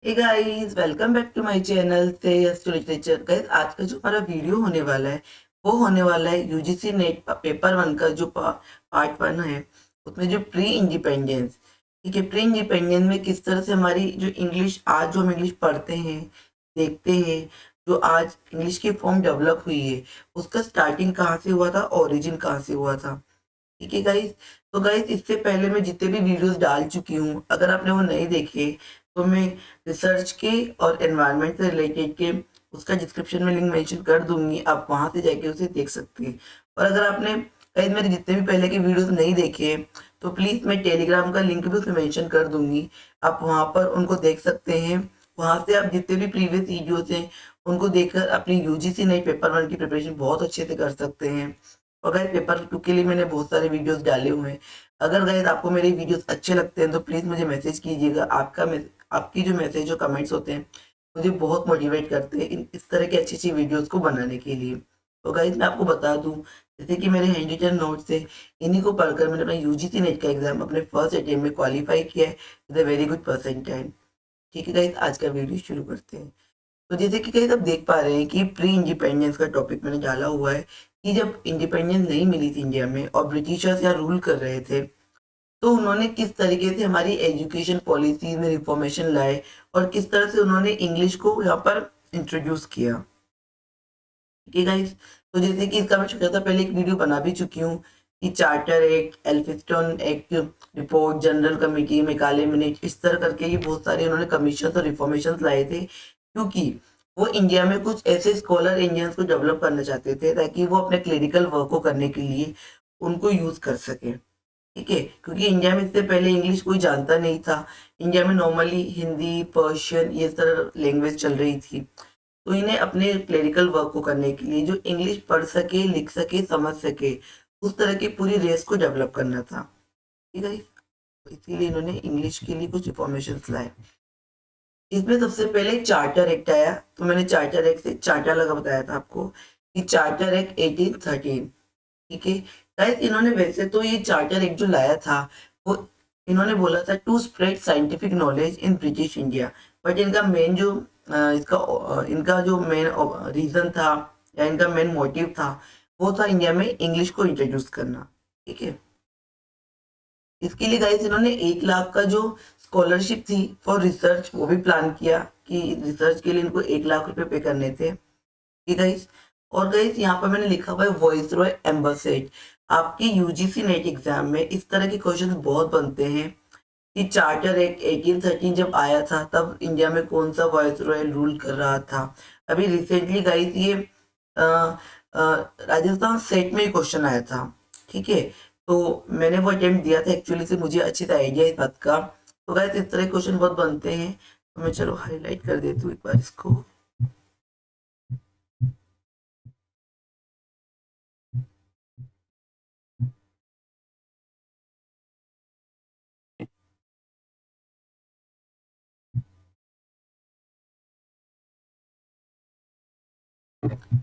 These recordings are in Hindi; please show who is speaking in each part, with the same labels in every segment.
Speaker 1: Hey guys, welcome back to my channel say yes to literature. Guys, आज का जो हमारा वीडियो होने वाला है वो होने वाला है यूजीसी नेट पेपर वन का जो पार्ट वन है। उसमें जो प्री इंडिपेंडेंस, ठीक है, प्री इंडिपेंडेंस में किस तरह से हमारी जो इंग्लिश, आज जो हम इंग्लिश पढ़ते हैं, देखते हैं, जो आज इंग्लिश की फॉर्म डेवलप हुई है, उसका स्टार्टिंग कहाँ से हुआ था, ओरिजिन कहाँ से हुआ था। ठीक है गाइस। तो गाइस, इससे पहले मैं जितने भी वीडियोस डाल चुकी हूँ, अगर आपने वो नहीं देखे तो मैं रिसर्च के और एनवायरनमेंट से रिलेटेड के उसका डिस्क्रिप्शन में लिंक मेंशन कर दूंगी, आप वहां से जाके उसे देख सकते हैं। और अगर आपने गाइस मेरे जितने भी पहले के वीडियोस नहीं देखे तो प्लीज मैं टेलीग्राम का लिंक भी उसमें मेंशन कर दूंगी, आप वहां पर उनको देख सकते हैं। वहां से आप जितने भी प्रीवियस वीडियोस हैं उनको देखकर अपनी यूजीसी नेट पेपर वन की प्रिपरेशन बहुत अच्छे से कर सकते हैं। और गाइस, पेपर टू के लिए मैंने बहुत सारे वीडियोस डाले हुए हैं। अगर गाइस आपको मेरे वीडियोस अच्छे लगते हैं तो प्लीज मुझे मैसेज कीजिएगा। आपकी जो मैसेज और कमेंट्स होते हैं मुझे बहुत मोटिवेट करते हैं इस तरह की अच्छी अच्छी वीडियोस को बनाने के लिए। तो गाइस, मैं आपको बता दूं, जैसे कि मेरे हैंड रिटन नोट्स है, इन्हीं को पढ़कर मैंने अपना यूजीसी नेट का एग्जाम अपने फर्स्ट अटेम्प्ट में क्वालिफाई किया है with a very good percentile. ठीक है गाइस, आज का वीडियो शुरू करते हैं। तो जैसे कि कहीं आप देख पा रहे हैं कि प्री इंडिपेंडेंस का टॉपिक मैंने डाला हुआ है कि जब इंडिपेंडेंस नहीं मिली थी इंडिया में और ब्रिटिशर्स यहाँ रूल कर रहे थे, तो उन्होंने किस तरीके से हमारी एजुकेशन पॉलिसीज में रिफॉर्मेशन लाए और किस तरह से उन्होंने इंग्लिश को यहाँ पर इंट्रोड्यूस किया। ठीक है गाइस। तो जैसे कि इसका मैं छोटा सा पहले एक वीडियो बना भी चुकी हूँ कि charter act, Elphinstone act report, general committee, Macaulay minute, इस तरह करके ये बहुत सारे उन्होंने कमीशन और रिफॉर्मेशन लाए थे, क्योंकि वो इंडिया में कुछ ऐसे स्कॉलर इंडियंस को डेवलप करना चाहते थे ताकि वो अपने क्लिनिकल वर्क को करने के लिए उनको यूज कर सके। ठीक है, क्योंकि इंडिया में इससे पहले इंग्लिश कोई जानता नहीं था। इंडिया में नॉर्मली हिंदी, पर्शियन, ये तरह लैंग्वेज चल रही थी। तो इन्हें अपने क्लेरिकल वर्क को करने के लिए जो इंग्लिश पढ़ सके, लिख सके, समझ सके, उस तरह की पूरी रेस को डेवलप करना था। ठीक है, तो इसीलिए इन्होंने इंग्लिश के लिए कुछ रिफॉर्मेशन लाए। इसमें सबसे पहले चार्टर एक्ट आया। तो मैंने चार्टर एक्ट से चार्टर लगा बताया था आपको कि चार्टर एक्ट 1813। ठीक है गाइस, इन्होंने वैसे तो ये चार्टर एक्ट जो लाया था वो इन्होंने बोला था to spread scientific knowledge in British India. But इनका मेन जो इनका जो मेन रीजन था या इनका मेन मोटिव था वो था इंडिया में इंग्लिश को इंट्रोड्यूस करना। ठीक है, इसके लिए गाइस इन्होंने 1 लाख का जो स्कॉलरशिप थी फॉर रिसर्च वो भी प्लान किया कि रिसर्च के लिए इनको 1 लाख रुपए पे करने थे। ठीक है गाइस। और गाइस, यहाँ पर मैंने लिखा हुआ है वॉइस रॉय एम्बेसेड। आपके यूजीसी नेट एग्जाम में इस तरह के क्वेश्चन बहुत बनते हैं कि चार्टर एक्ट 1813 जब आया था तब इंडिया में कौन सा वॉइस रॉय रूल कर रहा था। अभी रिसेंटली गाइस ये अ, राजस्थान सेट में क्वेश्चन आया था। ठीक है, तो मैंने वो अटेम्प्ट दिया था एक्चुअली, से मुझे अच्छे से आइडिया इस बात का। तो गाइस, इस तरह क्वेश्चन बहुत बनते हैं। तो मैं चलो हाईलाइट कर देती हूँ एक बार इसको।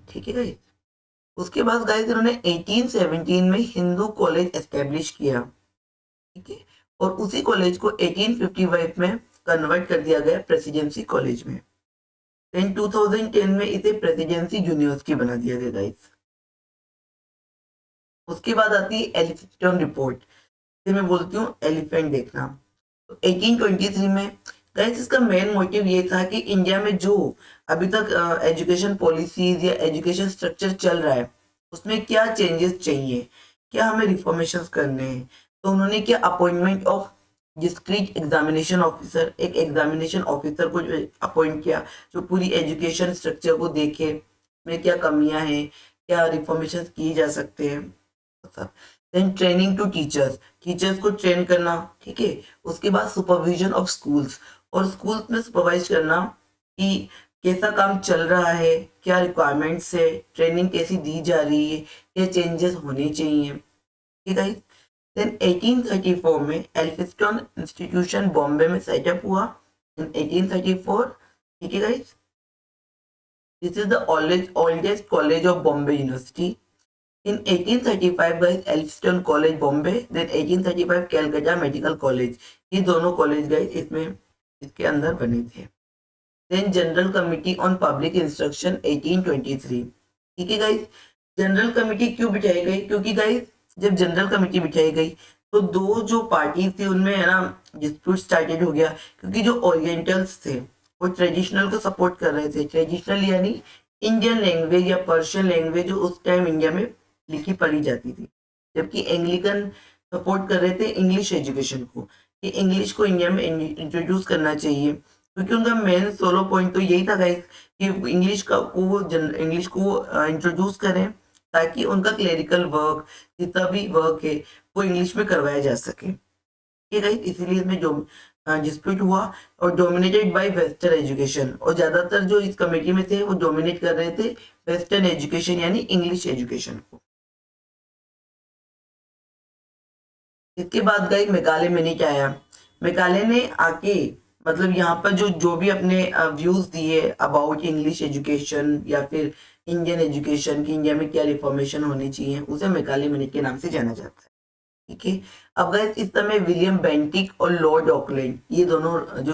Speaker 1: ठीक है गाइस, उसके बाद गाइस इन्होंने 1817 में हिंदू कॉलेज एस्टेब्लिश किया। ठीक है, और उसी कॉलेज को 1855 में कन्वर्ट कर दिया गया प्रेसिडेंसी कॉलेज में। देन 2010 में इसे प्रेसिडेंसी यूनिवर्सिटी बना दिया गया गाइस। उसके बाद आती है एलिफिंस्टन रिपोर्ट, जिसे मैं बोलती हूँ एलिफेंट देखना। तो 1823 में गाइस इसका मेन मोटिव ये था कि इंडिया में जो अभी तक एजुकेशन पॉलिसीज या एजुकेशन स्ट्रक्चर चल रहा है उसमें क्या चेंजेस चाहिए, क्या हमें रिफॉर्मेशन करने हैं। तो उन्होंने क्या appointment of discrete examination officer, एक एग्जामिनेशन ऑफिसर को जो अपॉइंट किया जो पूरी एजुकेशन स्ट्रक्चर को देखे में क्या कमियां हैं, क्या रिफॉर्मेशन किए जा सकते हैं। Then training to teachers, teachers को ट्रेन करना। ठीक है, उसके बाद सुपरविजन ऑफ स्कूल्स, और स्कूल्स में सुपरवाइज करना कि कैसा काम चल रहा है, क्या रिक्वायरमेंट्स है, ट्रेनिंग कैसी दी जा रही है, क्या चेंजेस होने चाहिए। ठीक है। देन 1834 में एल्फिंस्टन इंस्टीट्यूशन बॉम्बे में सेटअप हुआ इन 1834। ठीक है guys, this is the oldest college of Bombay university. In 1835 guys Elphinstone college Bombay, then 1835 Calcutta medical college, ये दोनों कॉलेज गाइस इसमें इसके अंदर बने थे। Then general committee on public instruction 1823। ठीक है गाइस, जनरल कमिटी क्यों बिठाई गई, क्योंकि गाइस जब जनरल कमेटी बिठाई गई तो दो जो पार्टी थी उनमें है ना डिस्प्यूट स्टार्टेड हो गया, क्योंकि जो ओरिएंटल्स थे वो ट्रेडिशनल को सपोर्ट कर रहे थे। ट्रेडिशनल यानी इंडियन लैंग्वेज या पर्शियन लैंग्वेज जो उस टाइम इंडिया में लिखी पढ़ी जाती थी, जबकि एंग्लिकन सपोर्ट कर रहे थे इंग्लिश एजुकेशन को, कि इंग्लिश को इंडिया में इंट्रोड्यूस करना चाहिए, क्योंकि उनका मेन सोलो पॉइंट तो यही था गाइस कि इंग्लिश को इंट्रोड्यूस करें ताकि उनका क्लेरिकल वर्क जितना भी वर्क है वो इंग्लिश में करवाया जा सके। ठीक है, इसीलिए इसमें जो डिस्प्यूट हुआ और डोमिनेटेड बाय वेस्टर्न एजुकेशन, और ज्यादातर जो इस कमेटी में थे वो डोमिनेट कर रहे थे वेस्टर्न एजुकेशन यानी इंग्लिश एजुकेशन को। इसके बाद गई मेकाले मिनट आया। मेकाले ने आके मतलब यहाँ पर जो भी अपने व्यूज दिए अबाउट इंग्लिश एजुकेशन या फिर इंडियन एजुकेशन की इंडिया में क्या रिफॉर्मेशन होनी चाहिए, उसे मेकाले मिनट के नाम से जाना जाता है। ठीक है, अब गए इस समय विलियम बेंटिक और लॉर्ड ऑकलैंड, ये दोनों जो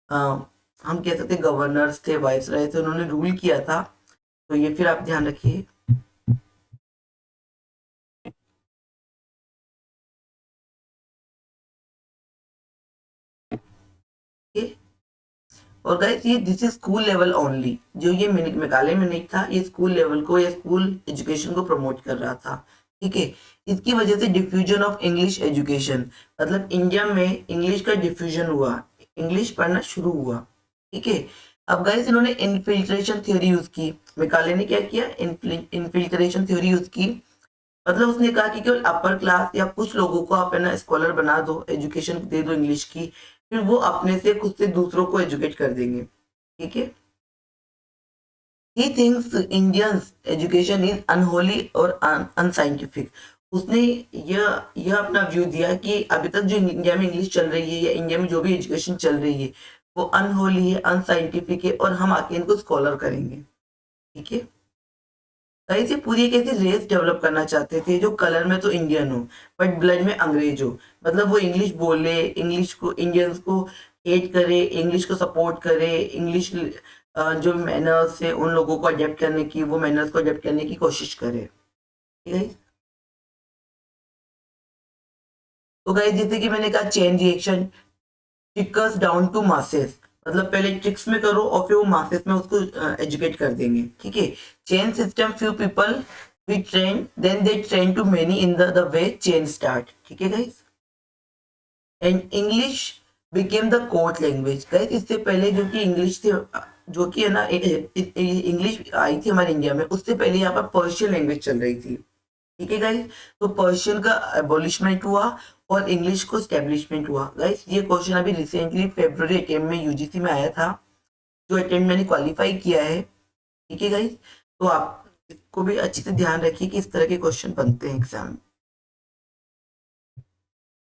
Speaker 1: हम कह सकते गवर्नर्स थे, वाइस रहे थे, उन्होंने रूल किया था। तो ये फिर आप ध्यान रखिए। और गाइस ये this is school level only, जो ये मिनट मेकाले मिनट था ये स्कूल लेवल को या स्कूल एजुकेशन को प्रमोट कर रहा था। ठीक है, इसकी वजह से डिफ्यूजन ऑफ इंग्लिश एजुकेशन, मतलब इंडिया में इंग्लिश का डिफ्यूजन हुआ, इंग्लिश पढ़ना शुरू हुआ। ठीक है, अब गाइस इन्होंने इनफिल्ट्रेशन थ्योरी यूज की। मेकाले ने क्या किया, इनफिल्ट्रेशन थ्योरी यूज की, मतलब उसने कहा कि केवल अपर क्लास या कुछ लोगों को आप है ना स्कॉलर बना दो, एजुकेशन दे दो इंग्लिश की, फिर वो अपने से खुद से दूसरों को एजुकेट कर देंगे। ठीक है, he thinks Indians education is unholy और अनसाइंटिफिक। उसने यह अपना व्यू दिया कि अभी तक जो इंडिया में इंग्लिश चल रही है या इंडिया में जो भी एजुकेशन चल रही है वो अनहोली है, अनसाइंटिफिक है, और हम आके इनको स्कॉलर करेंगे। ठीक है, गाइस ये पूरी एक ऐसी रेस डेवलप करना चाहते थे जो कलर में तो इंडियन हो बट ब्लड में अंग्रेज हो, मतलब वो इंग्लिश बोले, इंग्लिश को इंडियंस को हेट करे, इंग्लिश को सपोर्ट करे, इंग्लिश जो मैनर्स है उन लोगों को अडेप्ट करने की, वो मैनर्स को अडेप्ट करने की कोशिश करे। ठीक है, तो गाइस जैसे कि मैंने कहा chain reaction trickles down to masses, मतलब पहले ट्रिक्स में करो और फिर वो मासेस में उसको एजुकेट कर देंगे। ठीक है, chain system few people we train then they train to many in the way chain start. ठीक है guys, and English became the court language. Guys इससे पहले जो कि इंग्लिश थी, जो कि है ना इंग्लिश आई थी हमारे इंडिया में, उससे पहले यहाँ पर पर्शियन लैंग्वेज चल रही थी। ठीक है गाइस, तो पर्शियन का एबोलिशमेंट हुआ और इंग्लिश को स्टेब्लिशमेंट हुआ। गाइस ये क्वेश्चन अभी रिसेंटली फेब्रुअरी अटेम्प्ट में यूजीसी में आया था, जो अटेम्प्ट मैंने क्वालिफाई किया है। ठीक है गाइस, तो आप इसको भी अच्छे से ध्यान रखिए कि इस तरह के क्वेश्चन बनते हैं एग्जाम में।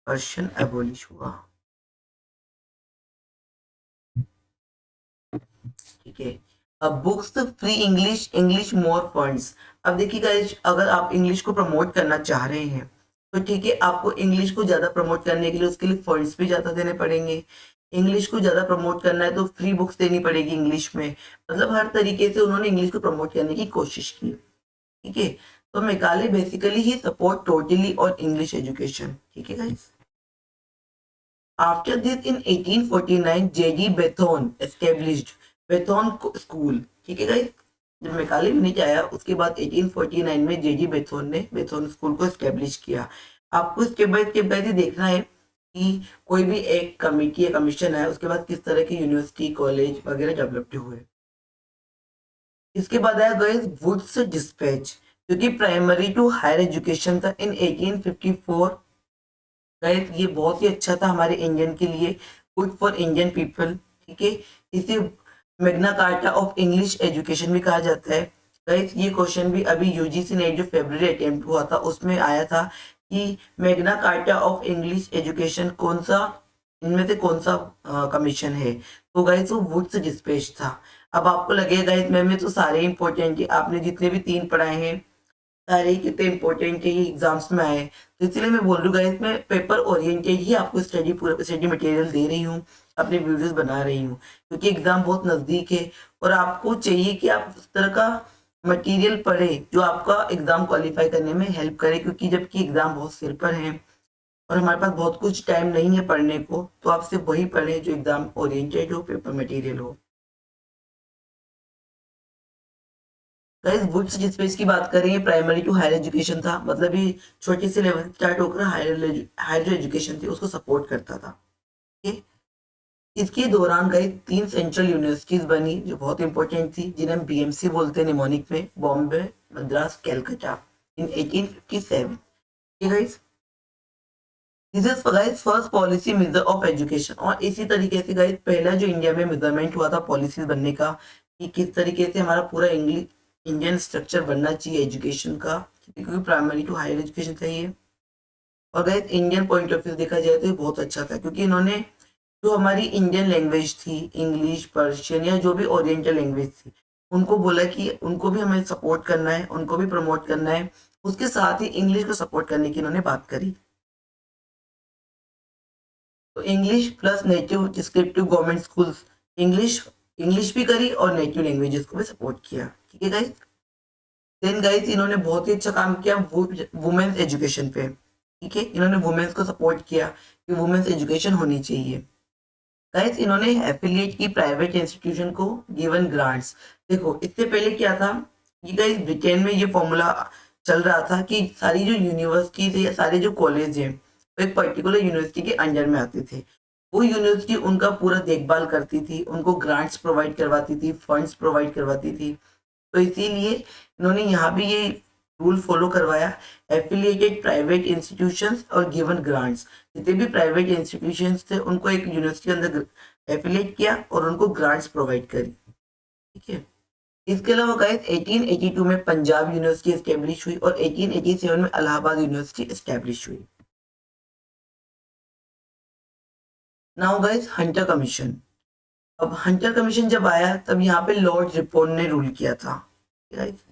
Speaker 1: पर्शियन एबोलिश हुआ। ठीक है, अब बुक्स फ्री इंग्लिश, इंग्लिश मोर फंड्स। अब देखिए गाइस, अगर आप इंग्लिश को प्रमोट करना चाह रहे हैं तो ठीक है, आपको इंग्लिश को ज्यादा प्रमोट करने के लिए उसके लिए फंड्स भी ज्यादा देने पड़ेंगे। इंग्लिश को ज्यादा प्रमोट करना है तो फ्री बुक्स देनी पड़ेगी इंग्लिश में, मतलब हर तरीके से उन्होंने इंग्लिश को प्रमोट करने की कोशिश की। ठीक है, तो Macaulay basically he support totally और इंग्लिश एजुकेशन। ठीक है guys, after this in 1849 JD Bethune established Bethune school. ठीक है गाइस, जब मेकाले में नहीं आया उसके बाद 1849 में जेडी बेथोन ने बेथोन स्कूल को एस्टेब्लिश किया। आपको स्टेप बाय स्टेप गाइस देखना है कि कोई भी एक कमेटी या कमीशन है उसके बाद किस तरह की यूनिवर्सिटी कॉलेज वगैरह डेवलप्ड हुए। इसके बाद आया गाइस वुड्स डिस्पैच, जो कि प्राइमरी टू हायर एजुकेशन था इन 1854। गाइस ये बहुत ही अच्छा था हमारे इंडियन के लिए, गुड फॉर इंडियन पीपल। ठीक है, इसे Magna carta of English education भी कहा जाता है। गाइस ये क्वेश्चन भी अभी यूजीसी ने जो फेब्रुअरी अटेम्प्ट हुआ था उसमें आया था कि Magna carta of English education कौन सा, इनमें से कौन सा कमीशन है, तो गाइस वो वुड्स डिस्पैच था। अब आपको लगेगा गाइस में तो सारे इंपॉर्टेंट है, आपने जितने भी 3 पढ़ाए हैं सारे कितने इंपॉर्टेंट है, एग्जाम्स में आए, तो इसलिए मैं बोल रही हूँ गाइस मैं पेपर ओरिएंटेड ही आपको स्टडी पूरा स्टडी मटेरियल दे रही हूँ। अपनी वीडियोस बना रही हूँ, क्योंकि एग्जाम बहुत नजदीक है और आपको चाहिए कि आप उस तरह का मटेरियल पढ़े जो आपका एग्जाम क्वालिफाई करने में हेल्प करे, क्योंकि जबकि एग्जाम बहुत सिर पर है और हमारे पास बहुत कुछ टाइम नहीं है पढ़ने को, तो आप सिर्फ वही पढ़ें जो एग्जाम ओरिएंटेड हो, पेपर मटेरियल हो। गाइस वुड्स जिस पेज की बात कर रही है प्राइमरी टू हायर एजुकेशन था, मतलब ये छोटे से लेवल स्टार्ट होकर हायर जो एजुकेशन थी उसको सपोर्ट करता था। ठीक है? इसके दौरान गाइस 3 सेंट्रल यूनिवर्सिटीज बनी जो बहुत इंपॉर्टेंट थी, जिन्हें हम बीएमसी बोलते हैं निमोनिक में, बॉम्बे, मद्रास, कैलकाटा, इन 1857। ठीक है guys, this is guys first policy measure of education. और इसी तरीके से गाइस पहला जो इंडिया में मेजरमेंट हुआ था पॉलिसीज बनने का कि किस तरीके से हमारा पूरा इंग्लिश इंडियन स्ट्रक्चर बनना चाहिए एजुकेशन का, क्योंकि प्राइमरी टू हायर एजुकेशन चाहिए। और guys Indian point of view देखा जाए तो ये बहुत अच्छा था, क्योंकि इन्होंने जो हमारी इंडियन लैंग्वेज थी, इंग्लिश, पर्शियन या जो भी ओरिएंटल लैंग्वेज थी, उनको बोला कि उनको भी हमें सपोर्ट करना है, उनको भी प्रमोट करना है। उसके साथ ही इंग्लिश को सपोर्ट करने की इन्होंने बात करी। तो English plus native descriptive government schools, English English भी करी और नेटिव लैंग्वेजेस को भी सपोर्ट किया। ठीक है गाइस, देन गाइस इन्होंने बहुत ही अच्छा काम किया वुमेन्स एजुकेशन पे। ठीक है, इन्होंने वुमेन्स को सपोर्ट किया कि वुमेन्स एजुकेशन होनी चाहिए। गाइस इन्होंने एफिलिएट की प्राइवेट इंस्टीट्यूशन को गिवन ग्रांट्स। देखो इससे पहले क्या था, ये गाइस ब्रिटेन में ये फॉर्मूला चल रहा था कि सारी जो यूनिवर्सिटीज है या सारे जो कॉलेज हैं वो एक पर्टिकुलर यूनिवर्सिटी के अंडर में आते थे। वो यूनिवर्सिटी उनका पूरा देखभाल करती थी, उनको ग्रांट्स प्रोवाइड करवाती थी, फंड्स प्रोवाइड करवाती थी। तो इसीलिए इन्होंने यहाँ भी ये रूल फॉलो करवाया, एफिलिएटेड प्राइवेट इंस्टीट्यूशंस और गिवन ग्रांट्स। जितने भी प्राइवेट इंस्टीट्यूशंस थे उनको एक यूनिवर्सिटी के अंदर एफिलिएट किया और उनको ग्रांट्स प्रोवाइड करी। ठीक है, इसके अलावा गाइस 1882 में पंजाब यूनिवर्सिटी एस्टेब्लिश हुई और 1887 में इलाहाबाद यूनिवर्सिटी एस्टेब्लिश हुई। Now guys Hunter commission. अब हंटर कमीशन जब आया तब यहाँ पे लॉर्ड रिपोर्ट ने रूल किया था। गाइस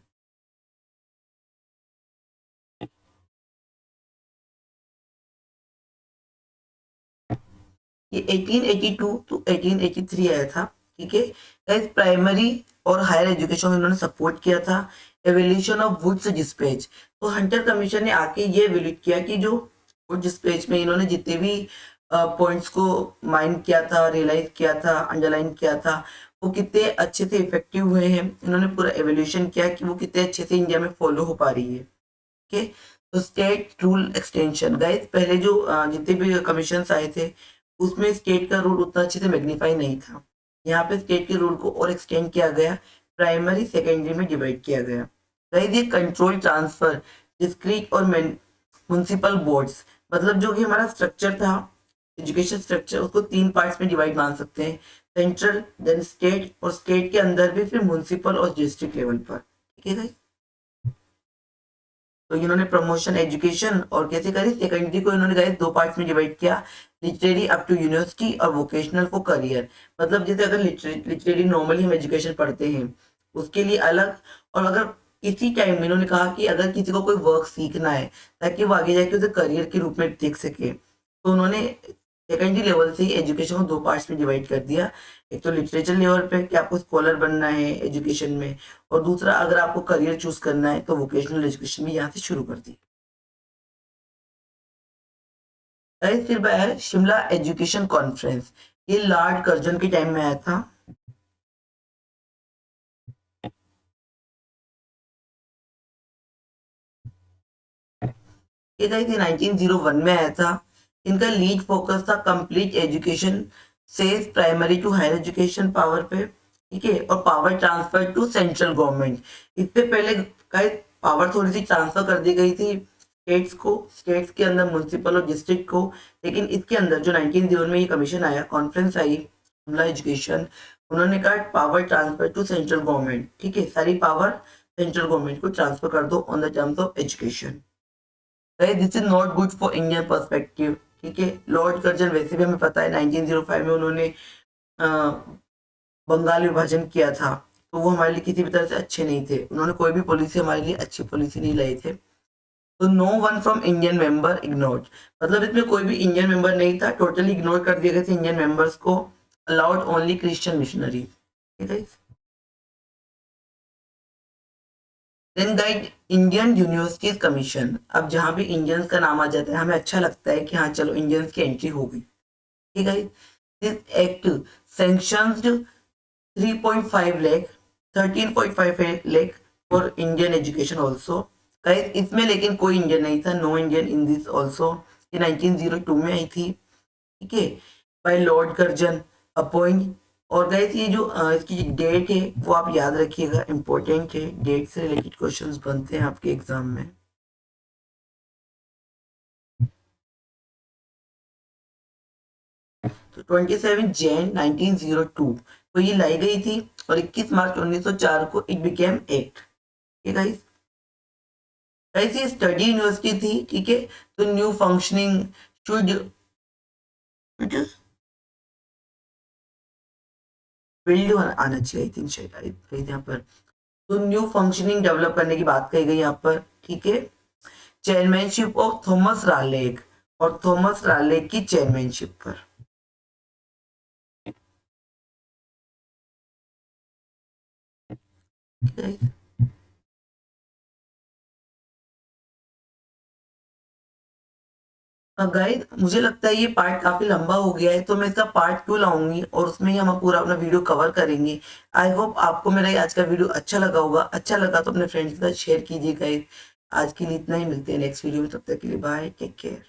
Speaker 1: ये 1882 टू 1883 आया था। ठीक है गाइस, प्राइमरी और हायर एजुकेशन इन्होंने सपोर्ट किया था। एवोल्यूशन ऑफ वुड्स डिस्पैच, तो हंटर कमीशन ने आके ये एवोल्यूट किया कि जो वुड डिस्पैच में इन्होंने जितने भी पॉइंट्स को माइंड किया था, रियलाइज किया था, अंडरलाइन किया था, वो कितने अच्छे से इफेक्टिव हुए हैं। इन्होंने पूरा एवोल्यूशन किया कि वो कितने अच्छे से इंडिया में फॉलो हो पा रही है। ओके, तो स्टेट रूल एक्सटेंशन गाइस, पहले जो जितने भी कमीशन आए थे उसमें स्टेट का रूल उतना अच्छे से मैग्नीफाई नहीं था। यहाँ पे स्टेट के रूल को और एक्सटेंड किया गया, प्राइमरी सेकेंडरी में डिवाइड किया गया। गाइस ये कंट्रोल ट्रांसफर डिस्क्रीट और म्युनिसिपल बोर्ड्स, मतलब जो कि हमारा स्ट्रक्चर था एजुकेशन स्ट्रक्चर, उसको 3 पार्ट्स में डिवाइड मान सकते हैं, सेंट्रल, देन स्टेट, और स्टेट के अंदर भी फिर म्युनिसिपल और डिस्ट्रिक्ट लेवल पर। ठीक है गाइस, तो इन्होंने प्रमोशन एजुकेशन और कैसे करी, सेकेंडरी को इन्होंने गाइस 2 पार्ट्स में डिवाइड किया, लिटरेरी अप टू यूनिवर्सिटी और वोकेशनल फॉर करियर। मतलब जैसे अगर लिटरेरी नॉर्मली हम एजुकेशन पढ़ते हैं उसके लिए अलग, और अगर इसी टाइम में इन्होंने कहा कि अगर किसी को कोई वर्क सीखना है ताकि वो आगे जाके उसे करियर के रूप में देख सके, तो उन्होंने सेकेंडरी लेवल से ही एजुकेशन को 2 पार्ट्स में डिवाइड कर दिया। एक तो लिटरेचर लेवल पे कि आपको स्कॉलर बनना है एजुकेशन में, और दूसरा अगर आपको करियर चूज करना है तो वोकेशनल एजुकेशन भी यहाँ से शुरू कर दी। फिर आया शिमला एजुकेशन कॉन्फ्रेंस, ये लॉर्ड कर्जन के टाइम में आया था। ये गाइस 1901 में आया था। इनका लीड फोकस था कंप्लीट एजुकेशन से primary to higher education power पे। ठीक है, और power transfer to central government. इससे पहले गाइस पावर थोड़ी सी ट्रांसफर कर दी गई थी स्टेट्स को, स्टेट्स के अंदर म्युनिसिपल और डिस्ट्रिक्ट को, लेकिन इसके अंदर जो 1901 में ये कमीशन आया, कॉन्फ्रेंस आई शिमला एजुकेशन, उन्होंने कहा power transfer to central government. ठीक है, सारी पावर सेंट्रल गवर्नमेंट को ट्रांसफर कर दो on the terms of education. This is not good for Indian perspective. ठीक है, लॉर्ड कर्जन वैसे भी हमें पता है 1905 में उन्होंने बंगाल विभाजन किया था, तो वो हमारे लिए किसी भी तरह से अच्छे नहीं थे, उन्होंने कोई भी पॉलिसी हमारे लिए अच्छी पॉलिसी नहीं लाई थे। तो no one from Indian member ignored, मतलब इसमें कोई भी इंडियन मेंबर नहीं था, टोटली इग्नोर कर दिए गए थे इंडियन मेंबर्स को। allowed only Christian missionaries. Okay, guys. Then guide Indian universities commission. अब जहां भी इंडियंस का नाम आ जाता है हमें अच्छा लगता है कि हाँ चलो इंडियंस की एंट्री हो गई. ठीक है. This act sanctions 3.5 lakh 13.5 lakh for Indian education also. Guys इसमें लेकिन कोई इंडियन नहीं था, no Indian in this also. ये 1902 में आई थी. ठीक है. By lord Curzon appoint. और गाइस ये जो इसकी जो डेट है वो आप याद रखिएगा, इंपॉर्टेंट है. डेट से रिलेटेड क्वेश्चंस बनते हैं आपके एग्जाम में. तो 27 जनवरी 1902 को ये लाई गई थी और 21 मार्च 1904 को इट बिकेम एक्ट. ठीक है गाइस. गाइस ये स्टडी यूनिवर्सिटी थी. ठीक है. तो न्यू फंक्शनिंग शुड बिल्ड आना चाहिए. आई थिंक शायद यहाँ पर तो न्यू फंक्शनिंग डेवलप करने की बात कही गई यहाँ पर. ठीक है. चेयरमैनशिप ऑफ थॉमस रालेक और थॉमस रालेक की चेयरमैनशिप पर. गाइस मुझे लगता है ये पार्ट काफी लंबा हो गया है तो मैं इसका पार्ट 2 लाऊंगी और उसमें ही हम पूरा अपना वीडियो कवर करेंगे. आई होप आपको मेरा ये आज का वीडियो अच्छा लगा होगा. अच्छा लगा तो अपने फ्रेंड्स के साथ शेयर कीजिए गाइस. आज के लिए इतना ही. मिलते हैं नेक्स्ट वीडियो में. तब तक के लिए बाय. Take care.